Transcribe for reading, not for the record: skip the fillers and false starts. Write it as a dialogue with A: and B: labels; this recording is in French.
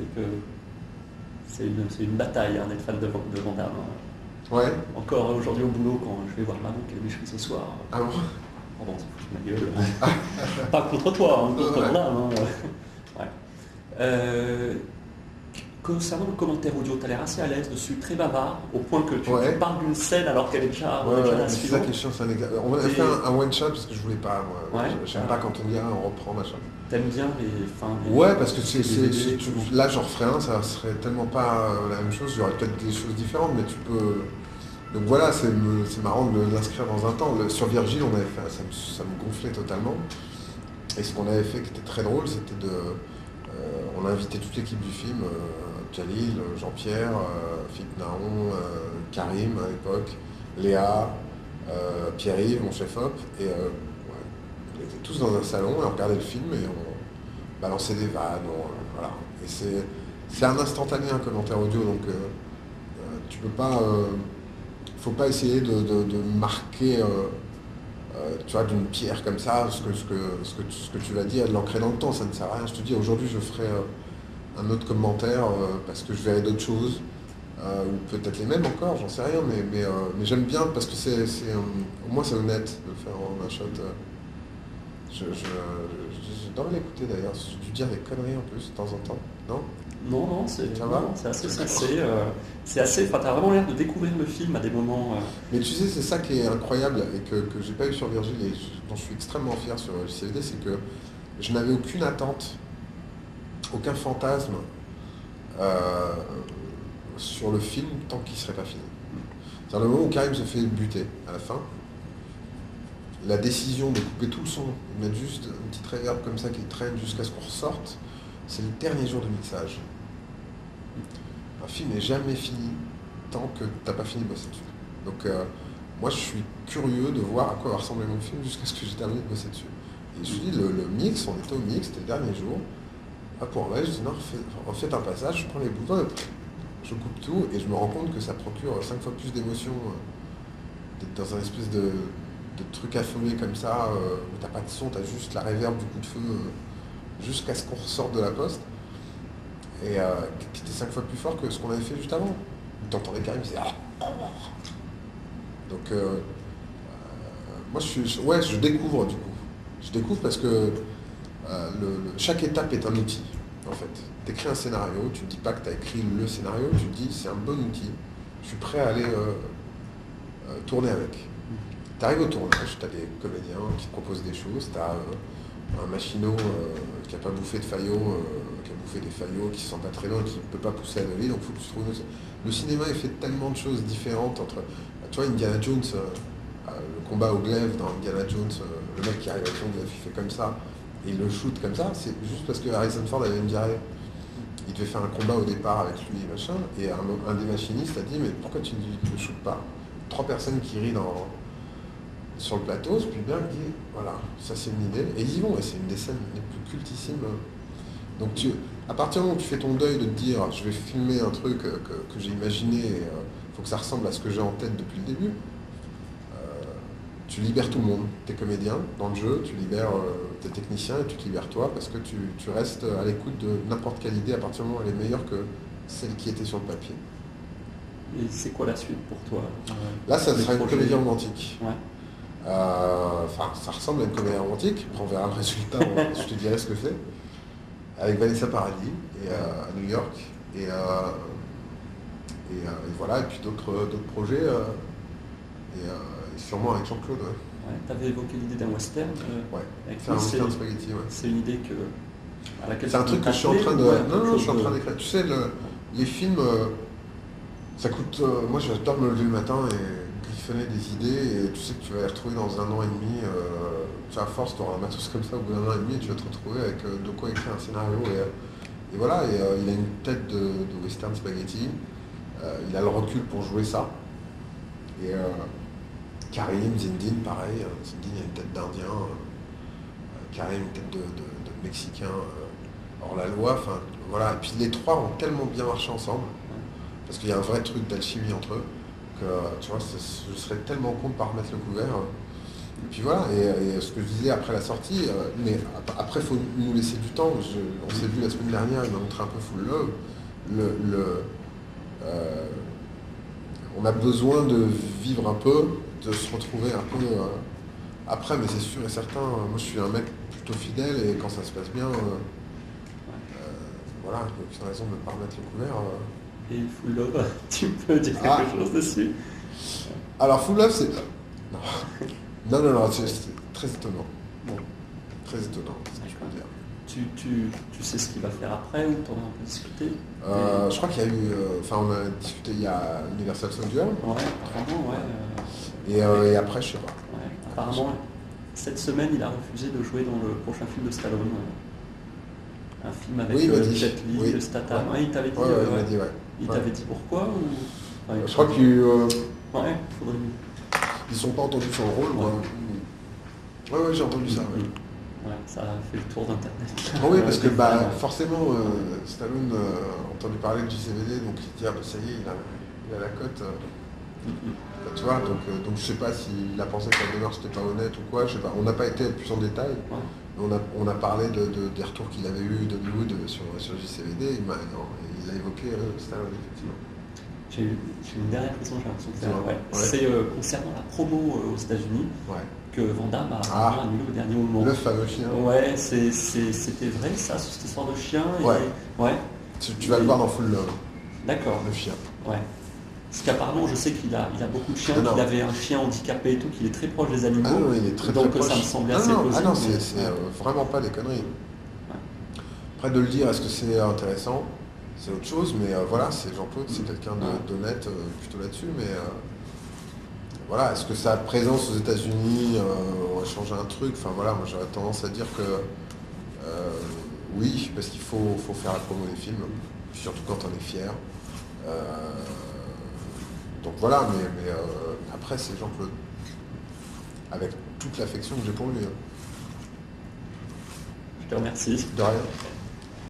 A: que c'est une bataille d'être fan de Van Damme.
B: Ouais.
A: Encore aujourd'hui au boulot, quand je vais voir Maroc et Micheline ce soir.
B: Ah bon?
A: Pardon, c'est foutu de ma gueule. Pas contre toi, contre Van Damme. Ouais. Concernant le commentaire audio, tu as l'air assez à l'aise dessus, très bavard, au point que tu parles d'une scène alors qu'elle est déjà, la
B: c'est ça qui est chiant, on a fait un one shot parce que je voulais pas, moi. J'aime pas quand on dit on reprend machin.
A: T'aimes bien les
B: ouais, parce que là j'en referais un, ça serait tellement pas la même chose, il y aurait peut-être des choses différentes, mais tu peux. Donc voilà, c'est marrant de l'inscrire dans un temps. Sur Virgile, on avait fait, ça me gonflait totalement. Et ce qu'on avait fait qui était très drôle, c'était on a invité toute l'équipe du film, Jalil, Jean-Pierre, Philippe Naron, Karim à l'époque, Léa, Pierre-Yves, mon chef-op, et on était tous dans un salon et on regardait le film et on balançait des vannes, voilà. Et c'est un instantané, un commentaire audio, donc tu peux pas, faut pas essayer de marquer, tu vois, d'une pierre comme ça, ce que tu vas dire, de l'ancrer dans le temps, ça ne sert à rien. Je te dis, aujourd'hui je ferai un autre commentaire parce que je verrai d'autres choses, ou peut-être les mêmes encore, j'en sais rien, mais j'aime bien parce que au moins c'est honnête de le faire en un shot. J'adorais l'écouter d'ailleurs, j'ai dû dire des conneries en plus de temps en temps, non?
A: Non, c'est assez sensé. Enfin, t'as vraiment l'air de découvrir le film à des moments.
B: Mais tu sais, c'est ça qui est incroyable et que j'ai pas eu sur Virgile et dont je suis extrêmement fier sur JCVD, c'est que je n'avais aucune attente, aucun fantasme sur le film tant qu'il serait pas fini. C'est-à-dire le moment où Karim se fait buter à la fin, la décision de couper tout le son, de mettre juste une petite réverb comme ça qui traîne jusqu'à ce qu'on ressorte, c'est le dernier jour de mixage. Un film n'est jamais fini tant que t'as pas fini de bosser dessus. Donc moi je suis curieux de voir à quoi va ressembler mon film jusqu'à ce que j'ai terminé de bosser dessus. Et je dis le mix, on était au mix, c'était le dernier jour. Pour un vrai, je dis non, refaites un passage, je prends les boutons, je coupe tout et je me rends compte que ça procure 5 fois plus d'émotion d'être dans un espèce de truc affolé comme ça, où t'as pas de son, t'as juste la réverb du coup de feu jusqu'à ce qu'on ressorte de la poste, et qui était 5 fois plus fort que ce qu'on avait fait juste avant. T'entendais Karim, c'est donc moi je découvre du coup. Je découvre parce que chaque étape est un outil en fait. T'écris un scénario, tu ne dis pas que tu as écrit le scénario, tu te dis c'est un bon outil, je suis prêt à aller tourner avec. Tu arrives au tournage, tu as des comédiens qui te proposent des choses, tu as un machinot qui n'a pas bouffé de Fayot, qui a bouffé des Fayots, qui ne se sent pas très loin, qui ne peut pas pousser à la vie, donc il faut que tu trouves une autre. Le cinéma est fait de tellement de choses différentes entre. Tu vois, Indiana Jones, le combat au glaive dans Indiana Jones, le mec qui arrive avec son glaive, il fait comme ça, et il le shoot comme ça, c'est juste parce que Harrison Ford avait une diarrhée. Il devait faire un combat au départ avec lui, machin, et un des machinistes a dit mais pourquoi tu ne le shootes pas? 3 personnes qui rient sur le plateau, Spielberg dit voilà, ça c'est une idée, et ils y vont, et c'est une des scènes les plus cultissimes. Donc à partir du moment où tu fais ton deuil de te dire je vais filmer un truc que j'ai imaginé, et faut que ça ressemble à ce que j'ai en tête depuis le début, tu libères tout le monde, tes comédiens dans le jeu, tu libères tes techniciens et tu te libères toi parce que tu restes à l'écoute de n'importe quelle idée à partir du moment où elle est meilleure que celle qui était sur le papier.
A: Et c'est quoi la suite pour toi?
B: Là, ça sera une comédie romantique.
A: Ouais.
B: Enfin, ça ressemble à une comédie romantique, on verra le résultat, je te dirai ce que c'est. Avec Vanessa Paradis et, à New York. Et voilà, et puis d'autres projets. Et sûrement avec Jean-Claude.
A: Ouais, tu avais évoqué l'idée d'un western.
B: C'est un western spaghetti. Ouais.
A: C'est une idée à laquelle
B: c'est un truc que je suis en train de. Non, je suis en train d'écrire. Tu sais, les films, ça coûte. Moi, j'adore me lever le matin et griffonner des idées. Et tu sais que tu vas les retrouver dans 1 an et demi. À force, tu auras un matos comme ça au bout d'1 an et demi et tu vas te retrouver avec de quoi écrire un scénario. Et voilà, il a une tête de western spaghetti. Il a le recul pour jouer ça. Et Karim, Zindine, pareil. Zindine a une tête d'Indien. Karim, une tête de Mexicain hors la loi. Enfin, voilà. Et puis les 3 ont tellement bien marché ensemble. Parce qu'il y a un vrai truc d'alchimie entre eux. Que tu vois, je serais tellement con de ne pas remettre le couvert. Et puis voilà, et ce que je disais après la sortie, mais après il faut nous laisser du temps. On s'est vu la semaine dernière, il m'a montré un peu Full Love. On a besoin de vivre un peu, de se retrouver un peu après, mais c'est sûr et certain, moi je suis un mec plutôt fidèle et quand ça se passe bien, voilà, il n'y a aucune raison de ne pas remettre le couvert.
A: Et Full Love, tu peux dire quelque chose dessus?
B: Alors Full Love, c'est... Non, c'est très étonnant.
A: Bon.
B: Très étonnant, c'est ce que je peux dire.
A: Tu sais ce qu'il va faire après ou t'en as un peu discuté?
B: Je crois qu'il y a eu... on a discuté, il y a Universal Soldier.
A: Ouais, apparemment, ouais.
B: Et après, je sais pas.
A: Ouais, apparemment, cette semaine, il a refusé de jouer dans le prochain film de Stallone. Un film avec Jet Li, Statham. Ouais, il t'avait dit...
B: il m'a dit, ouais.
A: Il t'avait dit pourquoi ou...
B: Je crois qu'il...
A: Ouais, faudrait...
B: Ils sont pas entendus sur le rôle, moi. Ouais, j'ai entendu ça, ouais.
A: Ouais, ça a fait le tour d'internet.
B: Oui, parce que forcément, Stallone a entendu parler de JCVD, donc il dit ah, ça y est, il a la cote. Tu vois, donc je sais pas s'il a pensé que la demeure c'était pas honnête ou quoi, je sais pas. On n'a pas été plus en détail. Ouais. On a parlé des retours qu'il avait eu d'Hollywood sur JCVD, il a évoqué Stallone, effectivement.
A: J'ai une dernière question, j'ai l'impression de faire. Ouais. C'est concernant la promo aux États-Unis. Ouais. Que Van Damme a annulé au dernier moment.
B: Le fameux chien.
A: Ouais, c'était vrai ça, cette histoire de chien.
B: Ouais. Tu vas le voir dans Full Love.
A: D'accord.
B: Le chien.
A: Ouais. Parce qu'apparemment, je sais qu'il a beaucoup de chiens, qu'il avait un chien handicapé et tout, qu'il est très proche des animaux.
B: Ah non, il est très
A: donc
B: proche.
A: Ça me semblait assez possible.
B: Ah non, c'est vraiment pas des conneries. Ouais. Après de le dire, est-ce que c'est intéressant? C'est autre chose, mais voilà, c'est Jean-Claude, c'est quelqu'un d'honnête plutôt là-dessus, mais voilà, est-ce que sa présence aux États-Unis aurait changé un truc? Enfin voilà, moi j'aurais tendance à dire que oui, parce qu'il faut faire la promo des films, surtout quand on est fier. Donc voilà, mais après c'est Jean-Claude, avec toute l'affection que j'ai pour lui.
A: Je te remercie.
B: De rien.